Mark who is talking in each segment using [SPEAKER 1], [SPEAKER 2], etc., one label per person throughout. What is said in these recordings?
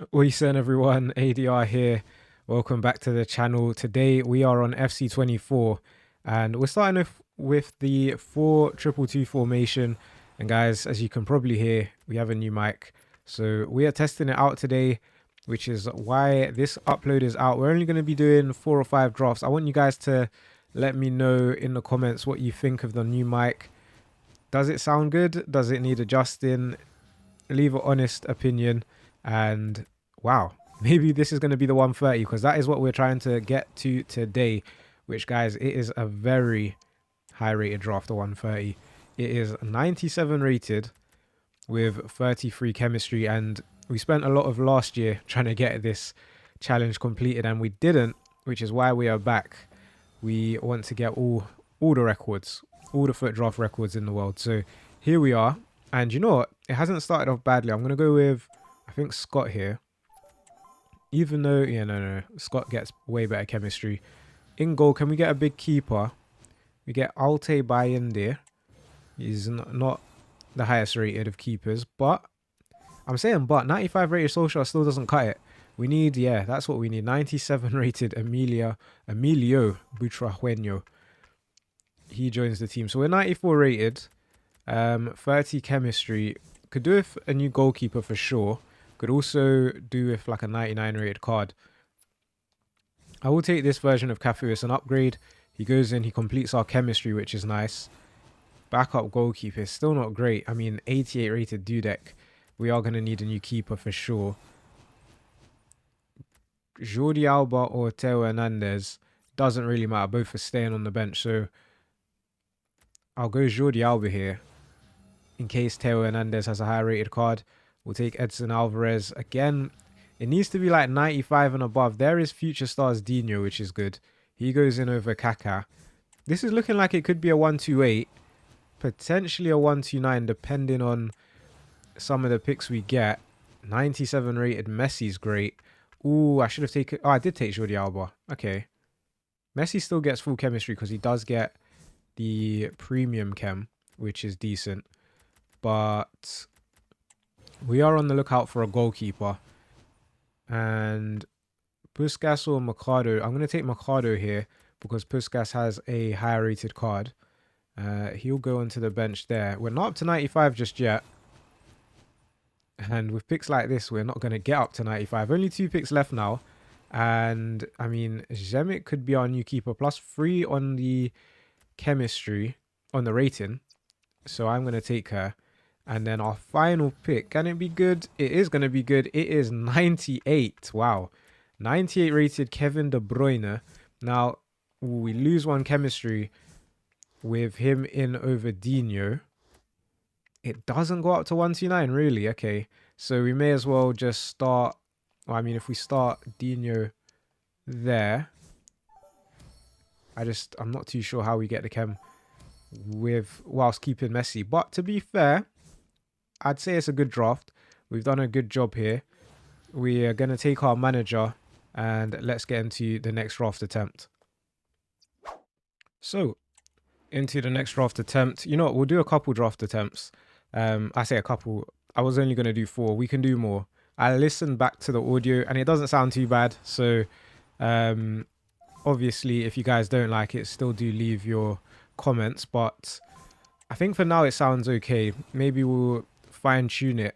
[SPEAKER 1] What you saying, everyone? ADR here. Welcome back to the channel. Today we are on FC24 and we're starting off with the 4-2-2 formation. And guys, as you can probably hear, we have a new mic. So we are testing it out today, which is why this upload is out. We're only going to be doing 4 or 5 drafts. I want you guys to let me know in the comments what you think of the new mic. Does it sound good? Does it need adjusting? Leave an honest opinion. And wow, maybe this is going to be the 130 because that is what we're trying to get to today, which, guys, it is a very high rated draft, the 130. It is 97 rated with 33 chemistry, and we spent a lot of last year trying to get this challenge completed and we didn't, which is why we are back. We want to get all the records, all the foot draft records in the world. So here we are. And you know what? It hasn't started off badly. I'm going to go with, I think, Scott here. Even though, yeah, no. Scott gets way better chemistry. In goal, can we get a big keeper? We get Alte Bayende. He's not the highest rated of keepers. But, I'm saying but, 95 rated Solskjaer still doesn't cut it. We need, yeah, that's what we need. 97 rated Emilio Butrajueño. He joins the team. So we're 94 rated. 30 chemistry. Could do with a new goalkeeper for sure. Could also do with like a 99 rated card. I will take this version of Cafu as an upgrade. He goes in, he completes our chemistry, which is nice. Backup goalkeeper is still not great. I mean, 88 rated Dudek. We are going to need a new keeper for sure. Jordi Alba or Theo Hernandez. Doesn't really matter. Both are staying on the bench. So I'll go Jordi Alba here. In case Theo Hernandez has a higher rated card. We'll take Edson Alvarez. Again, it needs to be like 95 and above. There is Future Stars Dino, which is good. He goes in over Kaká. This is looking like it could be a 128. Potentially a 129, depending on some of the picks we get. 97 rated Messi's great. Ooh, I should have taken... Oh, I did take Jordi Alba. Okay. Messi still gets full chemistry because he does get the premium chem, which is decent. But we are on the lookout for a goalkeeper. And Puskas or Mercado. I'm going to take Mercado here because Puskas has a higher rated card. He'll go onto the bench there. We're not up to 95 just yet. And with picks like this, we're not going to get up to 95. Only 2 picks left now. And, I mean, Zemic could be our new keeper. Plus 3 on the chemistry, on the rating. So I'm going to take her. And then our final pick, can it be good? It is going to be good. It is 98. Wow. 98 rated Kevin De Bruyne. Now, we lose 1 chemistry with him in over Dino. It doesn't go up to 129, really. Okay. So we may as well just start. Well, I mean, if we start Dino there. I'm not too sure how we get the chem whilst keeping Messi. But to be fair, I'd say it's a good draft. We've done a good job here. We are going to take our manager and let's get into the next draft attempt. So, into the next draft attempt. You know what? We'll do a couple draft attempts. I say a couple. I was only going to do 4. We can do more. I listened back to the audio and it doesn't sound too bad. So, obviously, if you guys don't like it, still do leave your comments. But I think for now it sounds okay. Maybe we'll fine-tune it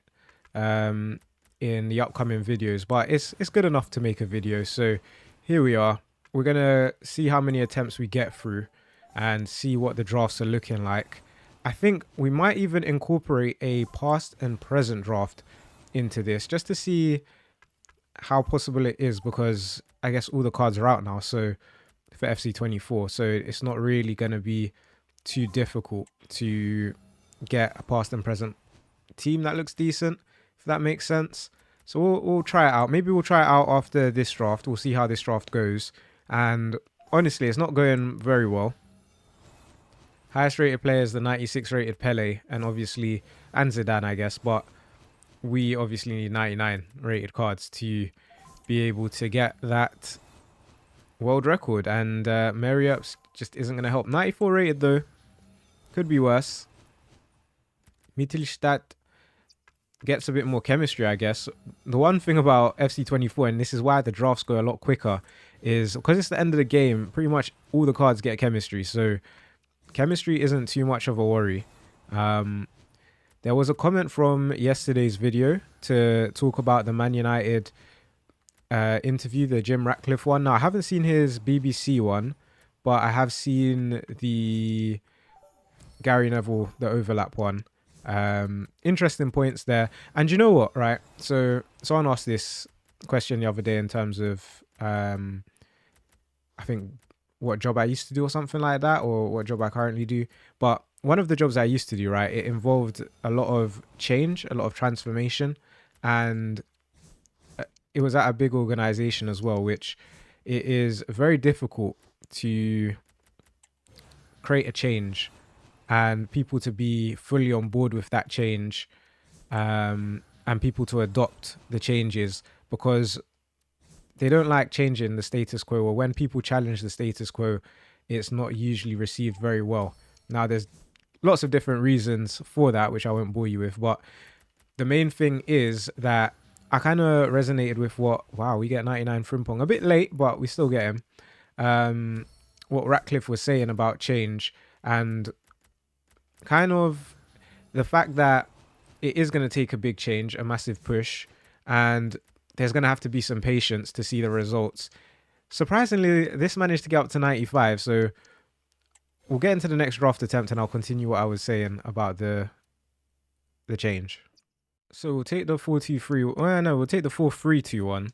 [SPEAKER 1] in the upcoming videos, but it's good enough to make a video. So here we are. We're gonna see how many attempts we get through and see what the drafts are looking like. I think we might even incorporate a past and present draft into this just to see how possible it is, because I guess all the cards are out now, so for FC24, so it's not really going to be too difficult to get a past and present team that looks decent, if that makes sense. So we'll try it out. Maybe we'll try it out after this draft. We'll see how this draft goes. And honestly, it's not going very well. Highest rated player is the 96 rated Pele, and obviously, and Zidane, I guess. But we obviously need 99 rated cards to be able to get that world record. And Marriott just isn't going to help. 94 rated though. Could be worse. Mittelstadt gets a bit more chemistry, I guess. The one thing about FC24, and this is why the drafts go a lot quicker, is because it's the end of the game, pretty much all the cards get chemistry. So chemistry isn't too much of a worry. There was a comment from yesterday's video to talk about the Man United interview, the Jim Ratcliffe one. Now, I haven't seen his BBC one, but I have seen the Gary Neville, the overlap one. Interesting points there. And you know what, right? So someone asked this question the other day in terms of, I think, what job I used to do or something like that, or what job I currently do. But one of the jobs I used to do, right, it involved a lot of change, a lot of transformation, and it was at a big organization as well, which it is very difficult to create a change and people to be fully on board with that change, and people to adopt the changes, because they don't like changing the status quo, or when people challenge the status quo, it's not usually received very well. Now, there's lots of different reasons for that, which I won't bore you with, but the main thing is that I kind of resonated with wow, we get 99 Frimpong. A bit late, but we still get him. What Ratcliffe was saying about change, and kind of the fact that it is going to take a big change, a massive push, and there's going to have to be some patience to see the results. Surprisingly, this managed to get up to 95, so we'll get into the next draft attempt and I'll continue what I was saying about the change. So we'll take the 4-2-3. Well, no, we'll take the 4-3-2-1.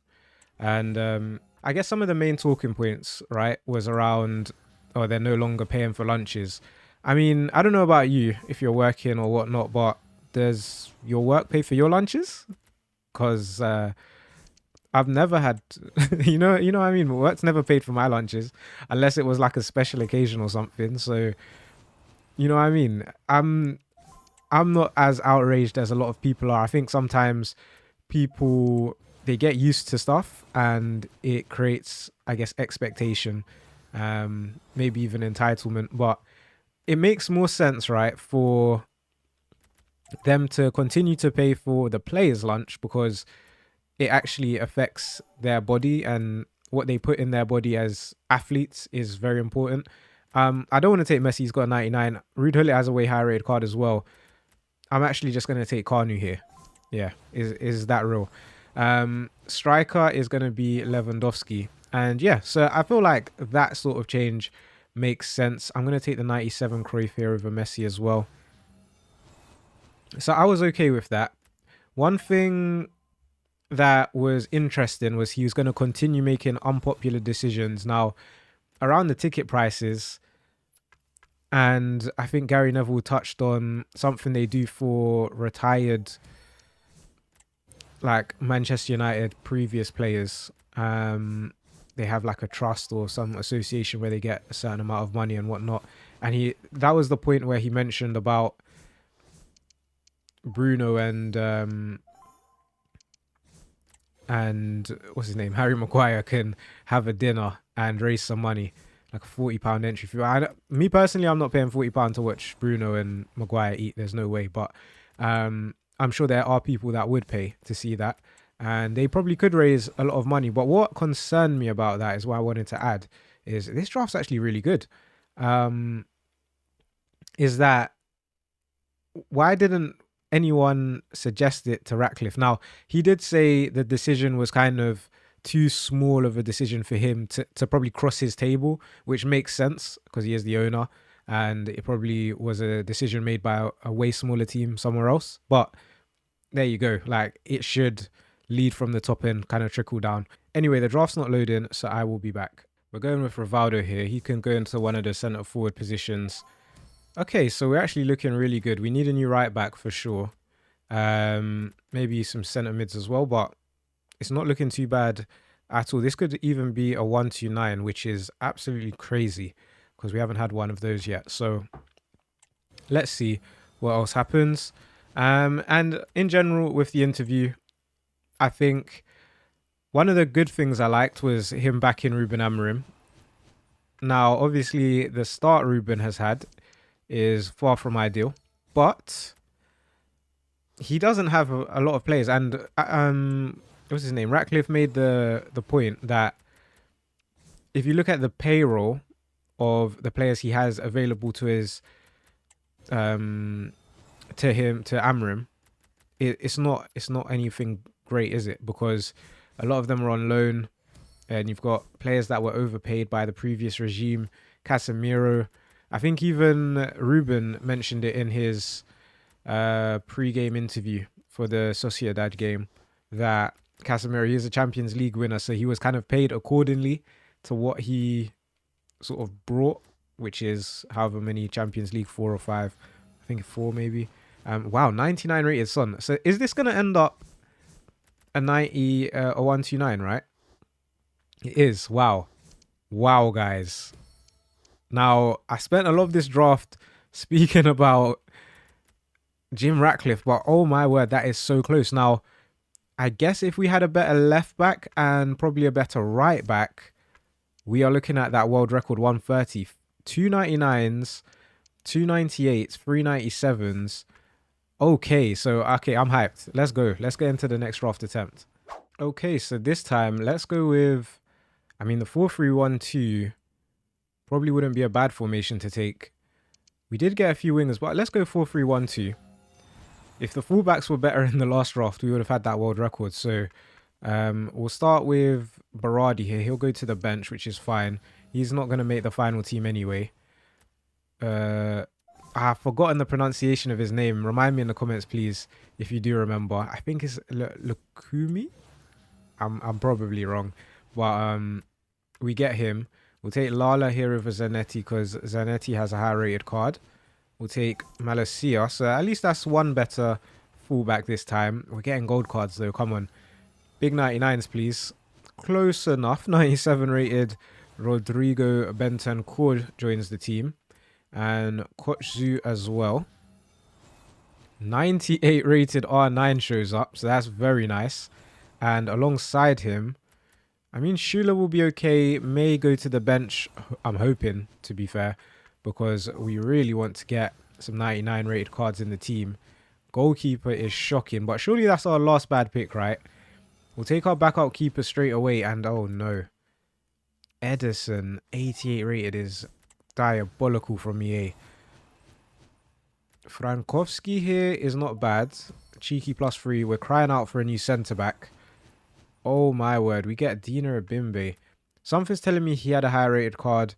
[SPEAKER 1] And I guess some of the main talking points, right, was around, oh, they're no longer paying for lunches. I mean, I don't know about you, if you're working or whatnot, but does your work pay for your lunches? Because I've never had, you know what I mean? Work's never paid for my lunches, unless it was like a special occasion or something. So, you know what I mean? I'm not as outraged as a lot of people are. I think sometimes people, they get used to stuff and it creates, I guess, expectation, maybe even entitlement. But it makes more sense, right, for them to continue to pay for the players' lunch, because it actually affects their body, and what they put in their body as athletes is very important. I don't want to take Messi, he's got a 99. Ruud Gullit has a way higher rated card as well. I'm actually just going to take Kanu here. Yeah, is that real? Striker is going to be Lewandowski. And yeah, so I feel like that sort of change makes sense. I'm going to take the 97 Cruyff here over Messi as well. So I was okay with that. One thing that was interesting was he was going to continue making unpopular decisions. Now, around the ticket prices, and I think Gary Neville touched on something they do for retired, like Manchester United previous players. They have like a trust or some association where they get a certain amount of money and whatnot. And that was the point where he mentioned about Bruno and what's his name, Harry Maguire, can have a dinner and raise some money, like a £40 entry fee. Me personally, I'm not paying £40 to watch Bruno and Maguire eat. There's no way. But I'm sure there are people that would pay to see that, and they probably could raise a lot of money. But what concerned me about that is what I wanted to add is this draft's actually really good. Is that why didn't anyone suggest it to Ratcliffe? Now, he did say the decision was kind of too small of a decision for him to probably cross his table, which makes sense because he is the owner, and it probably was a decision made by a way smaller team somewhere else. But there you go. Like, it should lead from the top end, kind of trickle down. Anyway, the draft's not loading, so I will be back. We're going with Rivaldo here. He can go into one of the centre forward positions. Okay, so we're actually looking really good. We need a new right back for sure. Maybe some centre mids as well, but it's not looking too bad at all. This could even be a 1-2-9, which is absolutely crazy because we haven't had one of those yet. So let's see what else happens. And in general, with the interview, I think one of the good things I liked was him backing Ruben Amorim. Now, obviously, the start Ruben has had is far from ideal, but he doesn't have a lot of players. And what's his name? Ratcliffe made the point that if you look at the payroll of the players he has available to his to Amrim, it's not anything great, is it? Because a lot of them are on loan, and you've got players that were overpaid by the previous regime. Casemiro, I think even Ruben mentioned it in his pre-game interview for the Sociedad game that Casemiro, he is a Champions League winner, so he was kind of paid accordingly to what he sort of brought, which is however many Champions League, 4 or 5, I think 4 maybe. Wow, 99 rated Son. So is this going to end up a 90, a 129, right? It is. Wow. Wow, guys. Now, I spent a lot of this draft speaking about Jim Ratcliffe, but oh my word, that is so close. Now, I guess if we had a better left back and probably a better right back, we are looking at that world record 130, 299s, 298s, 397s. Okay, so okay, I'm hyped. Let's go. Let's get into the next draft attempt. Okay, so this time let's go with, I mean, the 4-3-1-2 probably wouldn't be a bad formation to take. We did get a few wingers, but let's go 4-3-1-2. If the fullbacks were better in the last draft, we would have had that world record. So we'll start with Berardi here. He'll go to the bench, which is fine. He's not going to make the final team anyway. I've forgotten the pronunciation of his name. Remind me in the comments, please, if you do remember. I think it's Lukumi. I'm probably wrong. But we get him. We'll take Lala here over Zanetti because Zanetti has a high-rated card. We'll take Malacia. So at least that's one better fullback this time. We're getting gold cards, though. Come on. Big 99s, please. Close enough. 97 rated Rodrigo Bentancur joins the team. And Kochzu as well. 98 rated R9 shows up. So that's very nice. And alongside him, I mean, Schuler will be okay. May go to the bench, I'm hoping, to be fair, because we really want to get some 99 rated cards in the team. Goalkeeper is shocking, but surely that's our last bad pick, right? We'll take our backup keeper straight away, and oh no. Edison, 88 rated, is diabolical from EA. Frankowski here is not bad. Cheeky +3. We're crying out for a new centre-back. Oh my word, we get Dina Abimbe. Something's telling me he had a high rated card.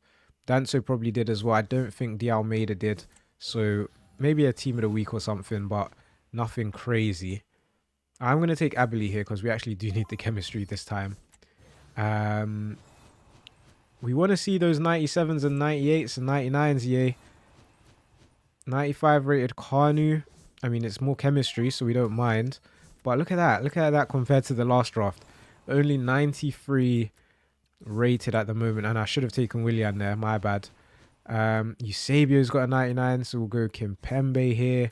[SPEAKER 1] Danso probably did as well. I don't think De Almeida did. So maybe a team of the week or something, but nothing crazy. I'm going to take Abili here because we actually do need the chemistry this time. We want to see those 97s and 98s and 99s, yay. 95 rated Kanu. I mean, it's more chemistry, so we don't mind. But look at that. Look at that compared to the last draft. Only 93 rated at the moment. And I should have taken Willian there. My bad. Eusebio's got a 99. So we'll go Kimpembe here.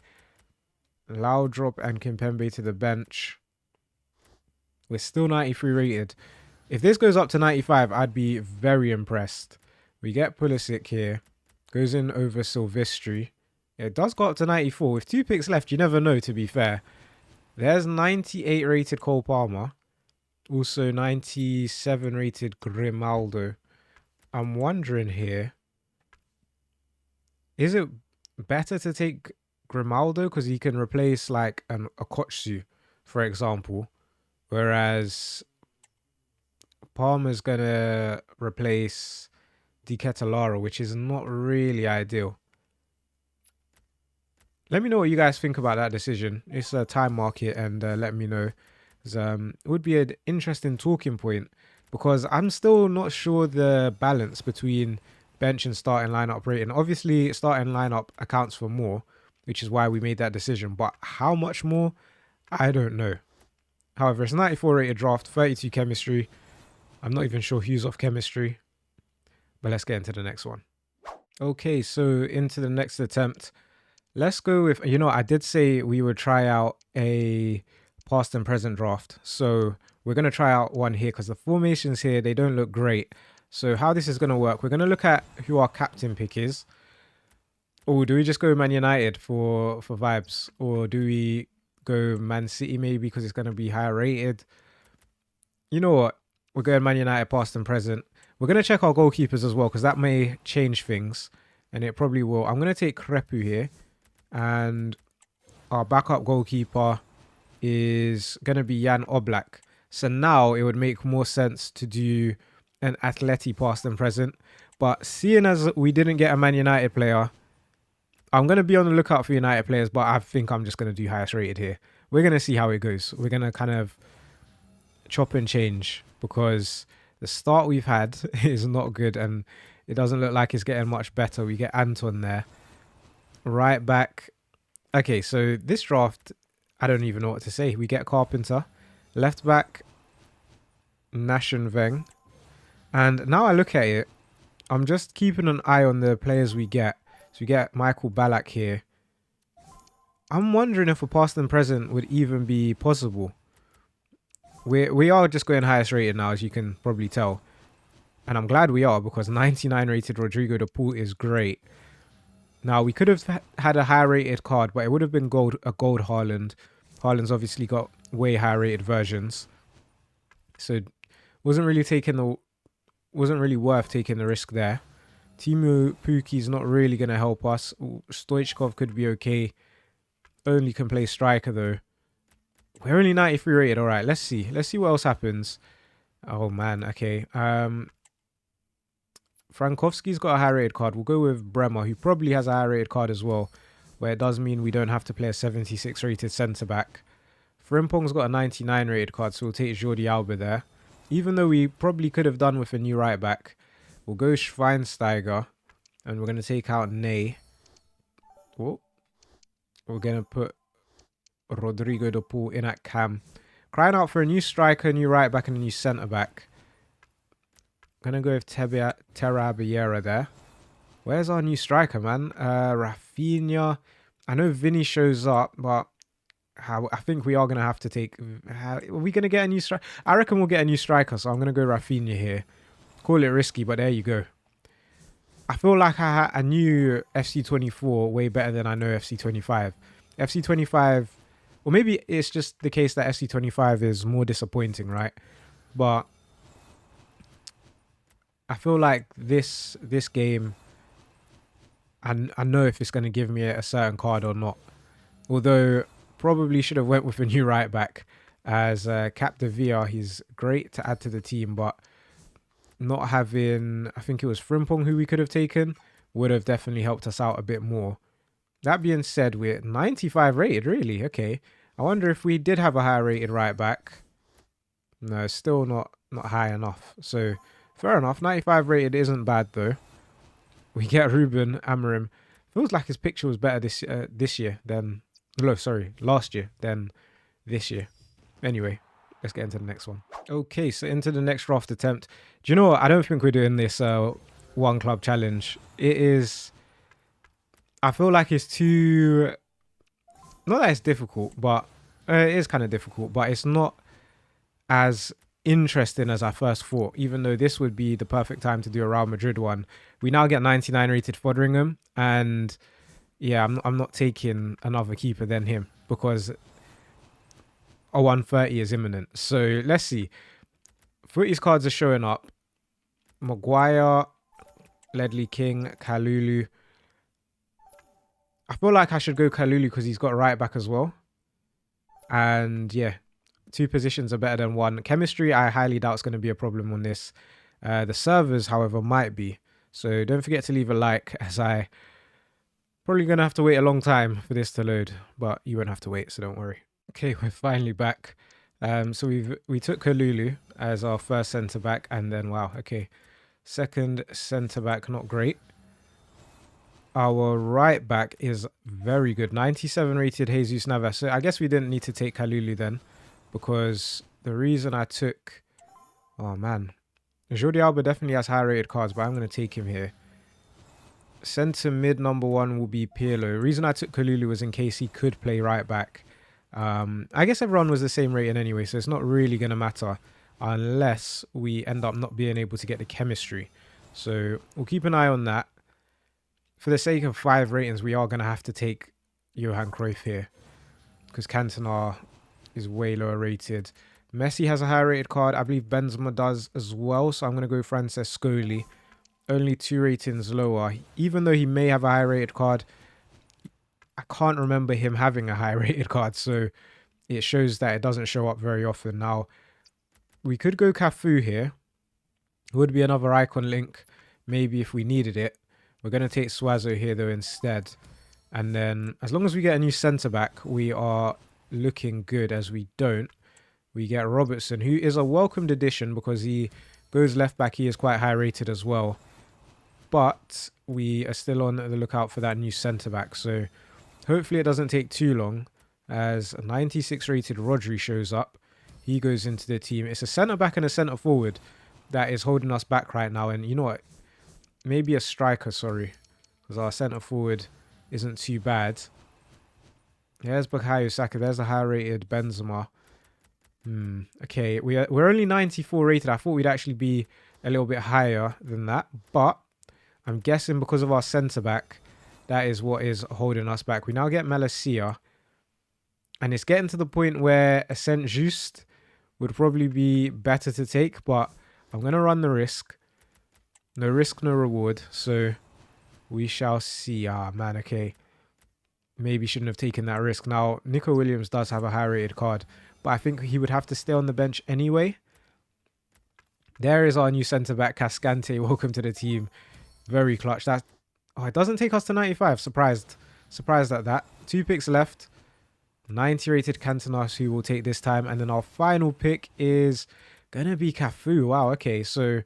[SPEAKER 1] Laudrup and Kimpembe to the bench. We're still 93 rated. If this goes up to 95, I'd be very impressed. We get Pulisic here. Goes in over Silvestri. It does go up to 94. With 2 picks left, you never know, to be fair. There's 98 rated Cole Palmer. Also 97 rated Grimaldo. I'm wondering here, is it better to take Grimaldo because he can replace like a Kochzu, for example, whereas Palmer's going to replace Di Ketelara, which is not really ideal. Let me know what you guys think about that decision. It's a time market, and let me know. It would be an interesting talking point because I'm still not sure the balance between bench and starting lineup rating. Obviously, starting lineup accounts for more, which is why we made that decision. But how much more? I don't know. However, it's 94 rated draft, 32 chemistry. I'm not even sure who's off chemistry. But let's get into the next one. Okay, so into the next attempt. Let's go with, you know, I did say we would try out a past and present draft. So we're going to try out one here because the formations here, they don't look great. So how this is going to work, we're going to look at who our captain pick is. Or do we just go Man United for vibes? Or do we go Man City maybe because it's going to be higher rated. You know what? We're going Man United past and present. We're going to check our goalkeepers as well because that may change things. And it probably will. I'm going to take Crepu here. And our backup goalkeeper is going to be Jan Oblak. So now it would make more sense to do an Atleti past and present. But seeing as we didn't get a Man United player, I'm going to be on the lookout for United players, but I think I'm just going to do highest rated here. We're going to see how it goes. We're going to kind of chop and change because the start we've had is not good and it doesn't look like it's getting much better. We get Anton there. Right back. Okay, so this draft, I don't even know what to say. We get Carpenter. Left back, Nation Veng. And now I look at it, I'm just keeping an eye on the players we get. So we get Michael Ballack here. I'm wondering if a past and present would even be possible. We are just going highest rated now, as you can probably tell. And I'm glad we are because 99 rated Rodrigo de Paul is great. Now, we could have had a high rated card, but it would have been a gold Haaland. Haaland's obviously got way higher rated versions. So wasn't really worth taking the risk there. Timu Puki's not really going to help us. Stoichkov could be okay. Only can play striker though. We're only 93 rated. All right, let's see. Let's see what else happens. Oh man, okay. Frankowski's got a high rated card. We'll go with Bremer, who probably has a high rated card as well, where it does mean we don't have to play a 76 rated centre back. Frimpong's got a 99 rated card, so we'll take Jordi Alba there. Even though we probably could have done with a new right back. We'll go Schweinsteiger, and we're going to take out Ney. Oh, we're going to put Rodrigo de Paul in at cam. Crying out for a new striker, new right back, and a new centre back. Gonna go with Terabillera there. Where's our new striker, man? Rafinha. I know Vinny shows up, but I think we are gonna have to take. Are we gonna get a new striker? I reckon we'll get a new striker, so I'm gonna go Rafinha here. Call it risky, but there you go. I feel like I knew FC24 way better than I know FC25. FC25, or maybe it's just the case that FC25 is more disappointing, right? But I feel like this game, I know if it's going to give me a certain card or not. Although, probably should have went with a new right back. As Cap de Villa, he's great to add to the team, but not having, I think it was Frimpong who we could have taken, would have definitely helped us out a bit more. That being said, we're 95 rated, really? Okay. I wonder if we did have a higher rated right back. No, still not high enough. So, fair enough. 95 rated isn't bad, though. We get Ruben Amorim. Feels like his picture was better this year than... No, sorry, last year than this year. Anyway, let's get into the next one. Okay, so into the next draft attempt. Do you know what? I don't think we're doing this one club challenge. It is... I feel like it's too... Not that it's difficult, but... it is kind of difficult, but it's not as interesting as I first thought, even though this would be the perfect time to do a Real Madrid one. We now get 99 rated Foderingham, and yeah, I'm not taking another keeper than him because a 130 is imminent. So let's see. Footy's cards are showing up. Maguire, Ledley King, Kalulu. I feel like I should go Kalulu because he's got a right back as well. And yeah, two positions are better than one. Chemistry, I highly doubt is going to be a problem on this. The servers, however, might be. So don't forget to leave a like, as I probably going to have to wait a long time for this to load. But you won't have to wait, so don't worry. Okay, we're finally back. So we took Kalulu as our first centre-back. And then, wow, okay. Second centre-back, not great. Our right back is very good. 97 rated Jesus Navas. So I guess we didn't need to take Kalulu then. Because the reason I took... Oh, man. Jordi Alba definitely has high rated cards, but I'm going to take him here. Centre mid number one will be Pirlo. The reason I took Kalulu was in case he could play right back. I guess everyone was the same rating anyway, so it's not really going to matter. Unless we end up not being able to get the chemistry. So we'll keep an eye on that. For the sake of 5 ratings, we are going to have to take Johan Cruyff here. because Cantona is way lower rated. Messi has a higher rated card. I believe Benzema does as well. So I'm going to go Francescoli. Only 2 ratings lower. Even though he may have a high rated card, I can't remember him having a high rated card. So it shows that it doesn't show up very often. Now, we could go Cafu here. It would be another icon link, maybe if we needed it. We're going to take Suazo here, though, instead. And then, as long as we get a new centre-back, we are looking good. As we don't, we get Robertson, who is a welcomed addition because he goes left-back. He is quite high-rated as well. But we are still on the lookout for that new centre-back. So, hopefully it doesn't take too long, as a 96-rated Rodri shows up. He goes into the team. It's a centre-back and a centre-forward that is holding us back right now. And you know what? Maybe a striker, sorry. Because our centre-forward isn't too bad. There's Bukayo Saka. There's a high-rated Benzema. Okay, we're only 94 rated. I thought we'd actually be a little bit higher than that. But I'm guessing because of our centre-back, that is what is holding us back. We now get Malacia. And it's getting to the point where a Saint Just would probably be better to take. But I'm going to run the risk. No risk, no reward. So we shall see. Ah, man, okay. Maybe shouldn't have taken that risk. Now, Nico Williams does have a high-rated card, but I think he would have to stay on the bench anyway. There is our new centre-back, Cascante. Welcome to the team. Very clutch. That, oh, it doesn't take us to 95. Surprised at that. 2 picks left. 90-rated Cantona, who will take this time. And then our final pick is going to be Cafu. Wow, okay. So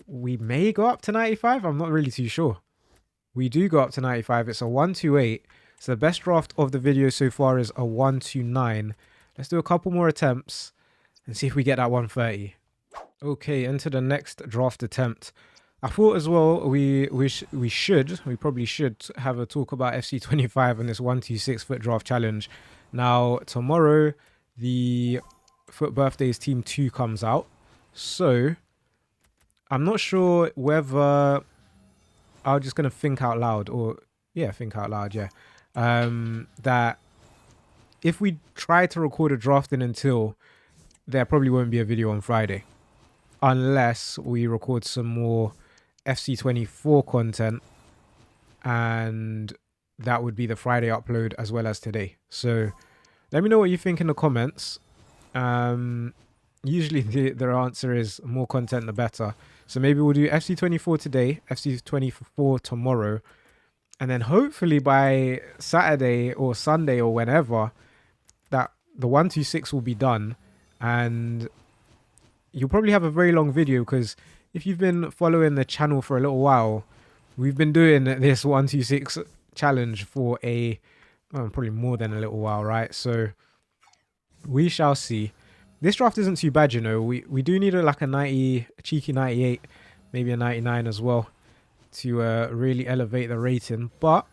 [SPEAKER 1] we may go up to 95. I'm not really too sure. We do go up to 95. It's a 128. So the best draft of the video so far is a 129. Let's do a couple more attempts and see if we get that 130. Okay, into the next draft attempt. I thought as well we probably should have a talk about FC25 and this 126 foot draft challenge. Now, tomorrow, the Foot Birthdays Team 2 comes out. So, I'm not sure whether I'm just going to think out loud think out loud, yeah. That if we try to record a drafting until, there probably won't be a video on Friday. Unless we record some more FC24 content. And that would be the Friday upload as well as today. So let me know what you think in the comments. Usually the answer is more content the better. So maybe we'll do FC24 today, FC24 tomorrow. And then hopefully by Saturday or Sunday or whenever, that the 126 will be done. And you'll probably have a very long video, because if you've been following the channel for a little while, we've been doing this 126 challenge for probably more than a little while, right? So we shall see. This draft isn't too bad, you know. We do need a 90, a cheeky 98, maybe a 99 as well, to really elevate the rating. But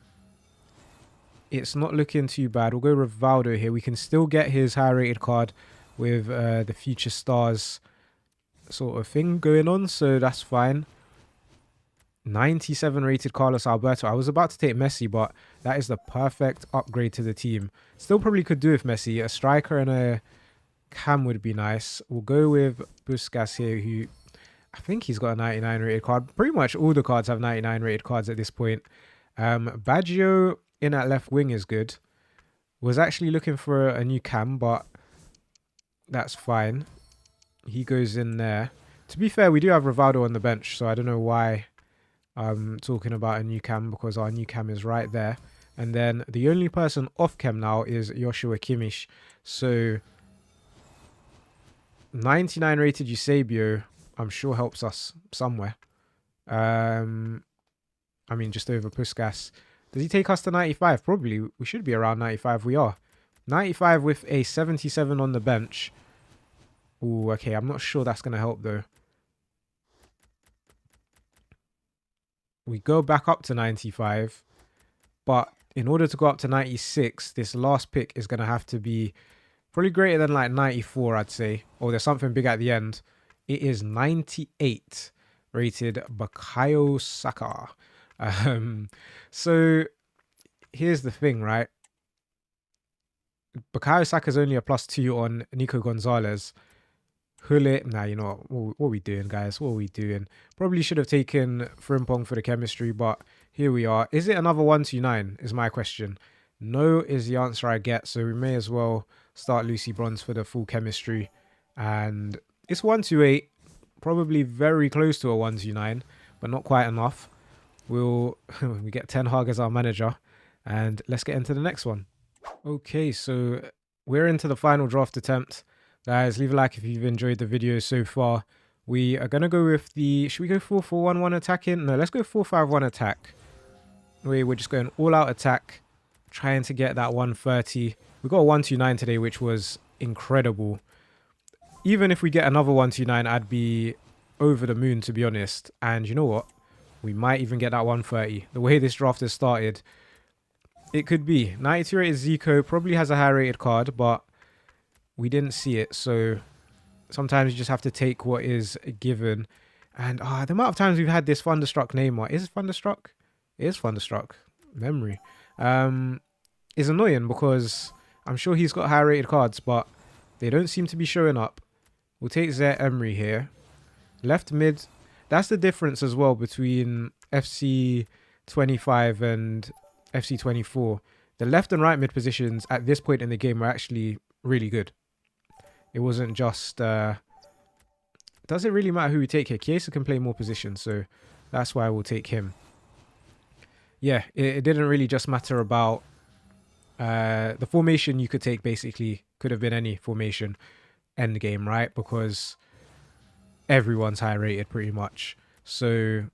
[SPEAKER 1] it's not looking too bad. We'll go Rivaldo here. We can still get his high rated card with the future stars sort of thing going on, so that's fine. 97 rated Carlos Alberto. I was about to take Messi, but that is the perfect upgrade to the team. Still probably could do with Messi. A striker and a cam would be nice. We'll go with Busquets here, who I think he's got a 99 rated card. Pretty much all the cards have 99 rated cards at this point. Baggio in at left wing is good. Was actually looking for a new cam, but that's fine. He goes in there. To be fair, we do have Rivaldo on the bench, so I don't know why I'm talking about a new cam, because our new cam is right there. And then the only person off cam now is Joshua Kimmich. So 99 rated Eusebio, I'm sure helps us somewhere. I mean, just over Puskas. Does he take us to 95? Probably. We should be around 95. We are. 95 with a 77 on the bench. Ooh, okay. I'm not sure that's going to help, though. We go back up to 95. But in order to go up to 96, this last pick is going to have to be probably greater than like 94, I'd say. Or there's something big at the end. It is 98 rated Bukayo Saka. So here's the thing, right? Bukayo Saka's only a +2 on Nico Gonzalez. Hullet, nah, you know what are we doing, guys? What are we doing? Probably should have taken Frimpong for the chemistry, but here we are. Is it another 129 is my question. No is the answer I get, so we may as well start Lucy Bronze for the full chemistry. And it's 128, probably very close to a 129, but not quite enough. We get Ten Hag as our manager, and let's get into the next one. Okay, so we're into the final draft attempt. Guys, leave a like if you've enjoyed the video so far. We are going to go with the... Should we go 4-4-1-1 attacking? No, let's go 4-5-1 attack. We're just going all-out attack, trying to get that 130. We got a 129 today, which was incredible. Even if we get another 129, I'd be over the moon, to be honest. And you know what? We might even get that 130. The way this draft has started, it could be. 92 rated Zico probably has a high rated card, but we didn't see it. So sometimes you just have to take what is given. And the amount of times we've had this Thunderstruck Neymar. Is it Thunderstruck? It is Thunderstruck. Memory. Is annoying because I'm sure he's got high rated cards, but they don't seem to be showing up. We'll take Zaire Emery here. Left mid. That's the difference as well between FC25 and FC24. The left and right mid positions at this point in the game were actually really good. It wasn't just... does it really matter who we take here? Chiesa can play more positions, so that's why we'll take him. Yeah, it didn't really just matter about... the formation you could take basically could have been any formation end game, right? Because everyone's high rated pretty much. So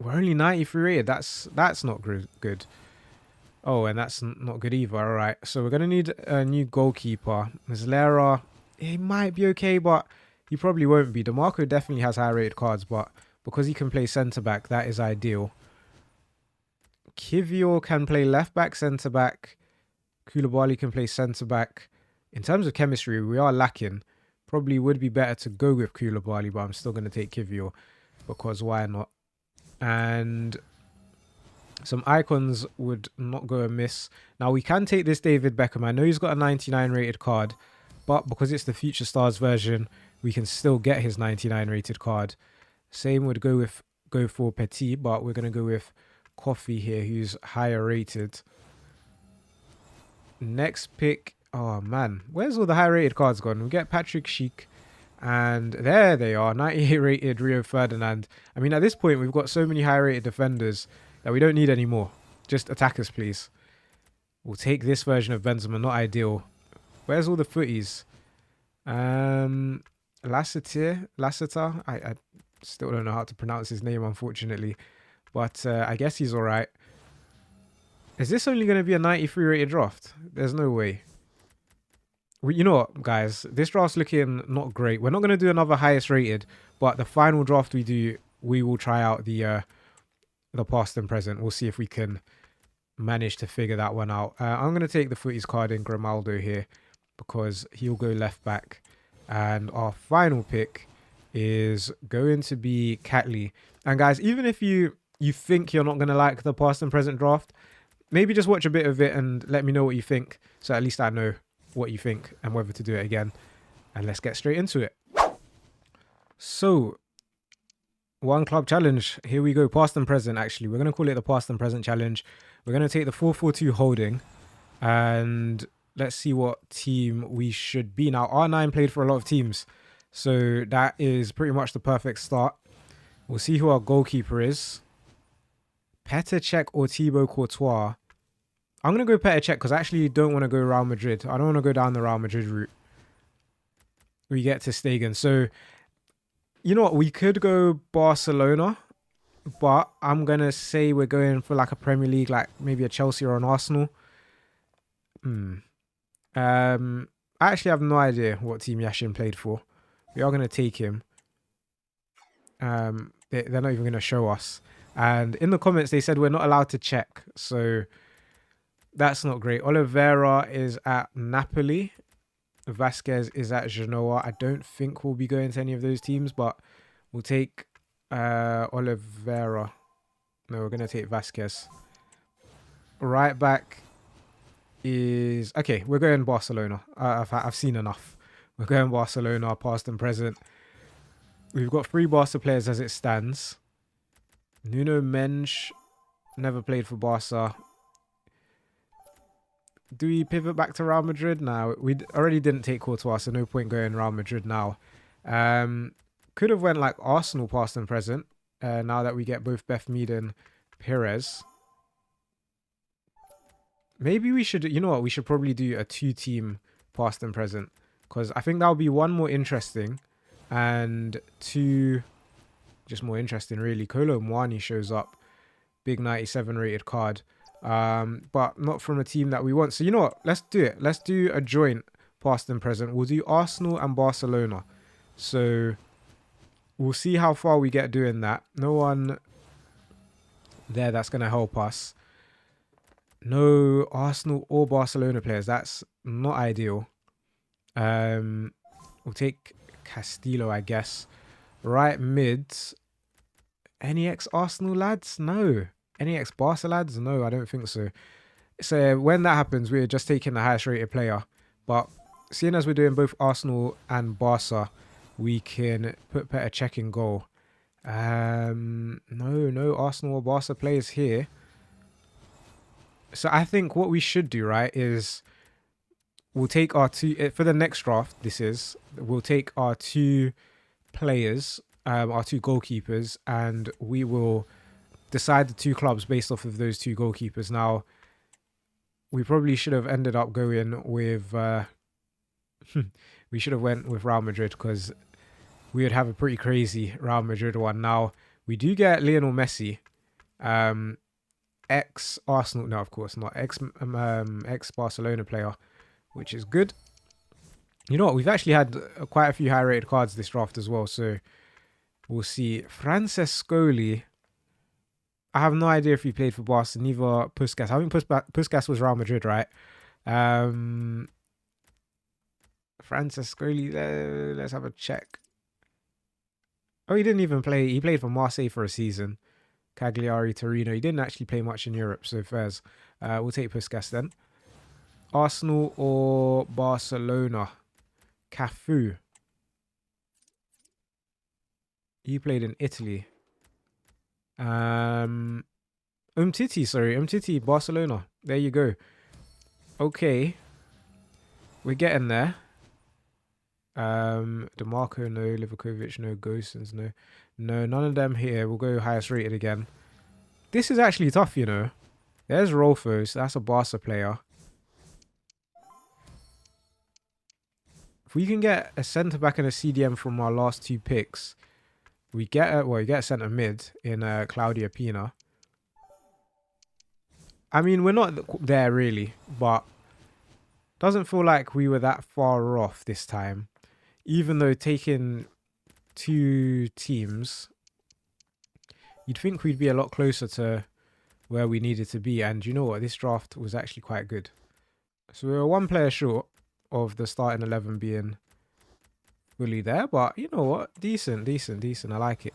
[SPEAKER 1] we're only 93 rated. That's not good. Oh, and that's not good either. All right, so we're going to need a new goalkeeper. Muslera, he might be okay, but he probably won't be. DeMarco definitely has high rated cards, but because he can play centre-back, that is ideal. Kivior can play left-back, centre-back. Koulibaly can play centre-back. In terms of chemistry, we are lacking. Probably would be better to go with Koulibaly, but I'm still going to take Kivior because why not? And some icons would not go amiss. Now, we can take this David Beckham. I know he's got a 99 rated card, but because it's the Future Stars version, we can still get his 99 rated card. Same would go for Petit, but we're going to go with Coffee here, who's higher rated. Next pick. Oh, man. Where's all the high rated cards gone? We get Patrick Schick. And there they are. 98 rated Rio Ferdinand. I mean, at this point, we've got so many high rated defenders that we don't need any more. Just attackers, please. We'll take this version of Benzema. Not ideal. Where's all the footies? Lasseter. I still don't know how to pronounce his name, unfortunately. But I guess he's all right. Is this only going to be a 93 rated draft? There's no way. You know what, guys? This draft's looking not great. We're not going to do another highest rated, but the final draft we do, we will try out the past and present. We'll see if we can manage to figure that one out. I'm going to take the footies card in Grimaldo here because he'll go left back. And our final pick is going to be Catley. And guys, even if you think you're not going to like the past and present draft, maybe just watch a bit of it and let me know what you think. So at least I know what you think and whether to do it again. And let's get straight into it. So, one club challenge. Here we go. Past and present, actually. We're going to call it the past and present challenge. We're going to take the 4-4-2 holding. And let's see what team we should be. Now, R9 played for a lot of teams. So that is pretty much the perfect start. We'll see who our goalkeeper is. Petr Cech or Thibaut Courtois. I'm going to go Petr Cech because I actually don't want to go Real Madrid. I don't want to go down the Real Madrid route. We get to Stegen. So, you know what? We could go Barcelona. But I'm going to say we're going for like a Premier League, like maybe a Chelsea or an Arsenal. I actually have no idea what team Yashin played for. We are going to take him. They're not even going to show us. And in the comments, they said we're not allowed to check. So that's not great. Oliveira is at Napoli. Vasquez is at Genoa. I don't think we'll be going to any of those teams, but we'll take Oliveira. No, we're going to take Vasquez. Right back. is... Okay, we're going Barcelona. I've seen enough. We're going Barcelona, past and present. We've got 3 Barca players as it stands. Nuno Mensch, never played for Barca. Do we pivot back to Real Madrid now? We already didn't take Courtois, so no point going Real Madrid now. Could have went like Arsenal past and present. Now that we get both Bethmead and Perez. Maybe we should, you know what? We should probably do a 2-team past and present. Because I think that'll be 1 more interesting. And 2, just more interesting really. Kolo Muani shows up. Big 97 rated card. But not from a team that we want. So you know what? Let's do it. Let's do a joint past and present. We'll do Arsenal and Barcelona. So we'll see how far we get doing that. No one there that's going to help us. No Arsenal or Barcelona players. That's not ideal. We'll take Castillo, I guess. Right mids. Any ex-Arsenal lads? No. Any ex-Barca lads? No, I don't think so. So when that happens, we're just taking the highest rated player. But seeing as we're doing both Arsenal and Barca, we can put Petr Cech in goal. No Arsenal or Barca players here. So I think what we should do, right, is we'll take our 2... For the next draft, we'll take our 2 players, our 2 goalkeepers, and we will decide the 2 clubs based off of those 2 goalkeepers. Now, we probably should have ended up going with... we should have went with Real Madrid because we would have a pretty crazy Real Madrid one. Now, we do get Lionel Messi. Ex-Arsenal... No, of course not. Ex-Barcelona player, which is good. You know what? We've actually had quite a few high-rated cards this draft as well, so we'll see. Francescoli... I have no idea if he played for Barca, neither Puskas. I think Puskas was Real Madrid, right? Francescoli, let's have a check. Oh, he didn't even play. He played for Marseille for a season. Cagliari, Torino. He didn't actually play much in Europe, so fairs. We'll take Puskas then. Arsenal or Barcelona? Cafu. He played in Italy. Umtiti, Barcelona. There you go. Okay. We're getting there. DeMarco, no. Livakovic, no. Gosens, no. No, none of them here. We'll go highest rated again. This is actually tough, you know. There's Rolfos. That's a Barca player. If we can get a centre-back and a CDM from our last 2 picks, we get a centre mid in Claudia Pina. I mean, we're not there really, but doesn't feel like we were that far off this time. Even though taking 2 teams, you'd think we'd be a lot closer to where we needed to be. And you know what? This draft was actually quite good. So we were 1 player short of the starting 11 being fully there, but you know what? Decent. I like it.